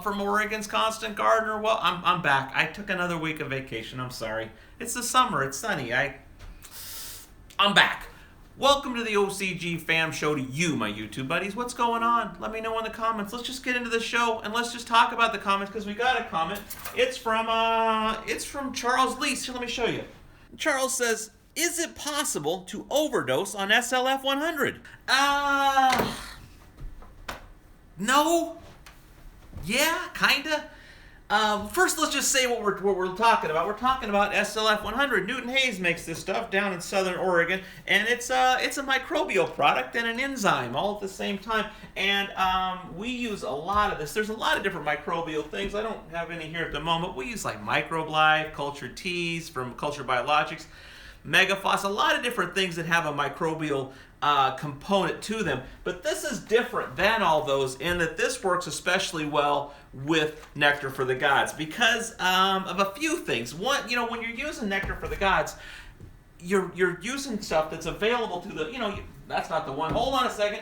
from Oregon's Constant Gardener. Well, I'm back. I took another week of vacation. I'm sorry. It's the summer. It's sunny. I'm back. Welcome to the OCG Fam Show to you, my YouTube buddies. What's going on? Let me know in the comments. Let's just get into the show and let's just talk about the comments because we got a comment. It's from Charles Lease. Here, let me show you. Charles says, "Is it possible to overdose on SLF-100?" No. Yeah, kinda. First, let's just say what we're talking about. We're talking about SLF-100. Newton Hayes makes this stuff down in Southern Oregon, and it's a microbial product and an enzyme all at the same time. And we use a lot of this. There's a lot of different microbial things. I don't have any here at the moment. We use like Microblife, cultured teas from Culture Biologics, Megaphos, a lot of different things that have a microbial component to them. But this is different than all those in that this works especially well with Nectar for the Gods because of a few things. One, when you're using Nectar for the Gods, you're using stuff that's available to the, that's not the one. Hold on a second.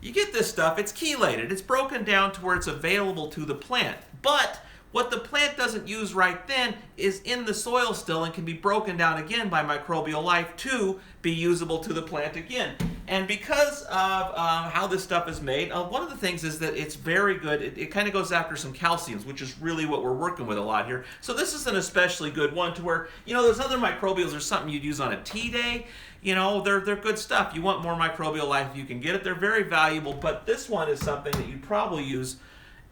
You get this stuff, it's chelated. It's broken down to where it's available to the plant. But what the plant doesn't use right then is in the soil still and can be broken down again by microbial life to be usable to the plant again. And because of how this stuff is made, one of the things is that it's very good. It kind of goes after some calciums, which is really what we're working with a lot here. So this is an especially good one to where, those other microbials are something you'd use on a tea day. They're good stuff. You want more microbial life if you can get it. They're very valuable, but this one is something that you'd probably use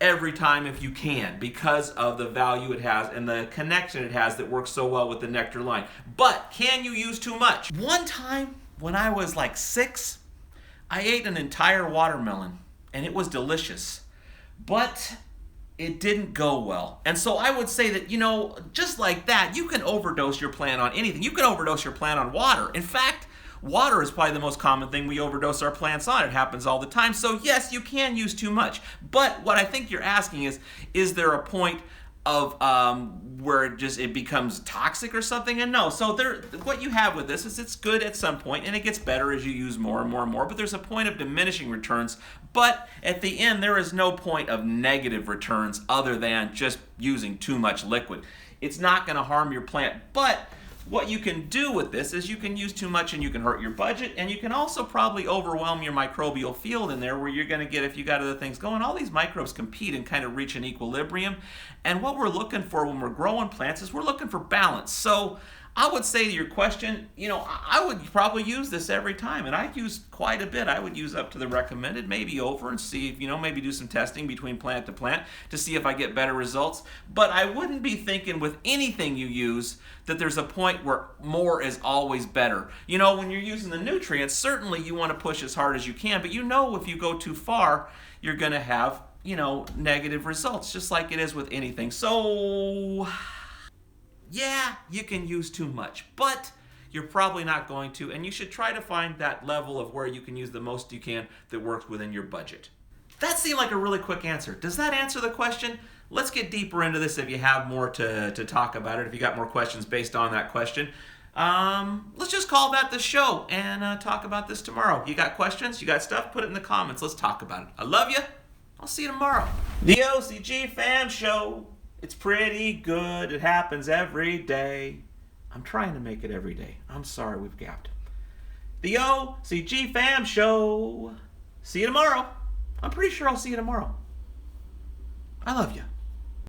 every time if you can because of the value it has and the connection it has that works so well with the Nectar line. But can you use too much? One time when I was like 6, I ate an entire watermelon and it was delicious, but it didn't go well. And so I would say that, just like that, you can overdose your plant on anything. You can overdose your plant on water. In fact, water is probably the most common thing we overdose our plants on. It happens all the time. So yes, you can use too much. But what I think you're asking is there a point of where it becomes toxic or something? And no. So what you have with this is it's good at some point and it gets better as you use more and more and more. But there's a point of diminishing returns. But at the end, there is no point of negative returns other than just using too much liquid. It's not going to harm your plant. But what you can do with this is you can use too much and you can hurt your budget, and you can also probably overwhelm your microbial field in there where you're going to get, if you got other things going, all these microbes compete and kind of reach an equilibrium. And what we're looking for when we're growing plants is we're looking for balance. So I would say to your question, I would probably use this every time, and I use quite a bit. I would use up to the recommended, maybe over, and see if, maybe do some testing between plant to plant to see if I get better results. But I wouldn't be thinking with anything you use that there's a point where more is always better. When you're using the nutrients, certainly you want to push as hard as you can, but if you go too far, you're going to have, negative results, just like it is with anything. So yeah, you can use too much, but you're probably not going to, and you should try to find that level of where you can use the most you can that works within your budget. That seemed like a really quick answer. Does that answer the question? Let's get deeper into this if you have more to talk about it, if you got more questions based on that question. Let's just call that the show and talk about this tomorrow. You got questions? You got stuff? Put it in the comments. Let's talk about it. I love you. I'll see you tomorrow. The OCG Fam Show. It's pretty good. It happens every day. I'm trying to make it every day. I'm sorry we've gapped. The OCG Fam Show. See you tomorrow. I'm pretty sure I'll see you tomorrow. I love you.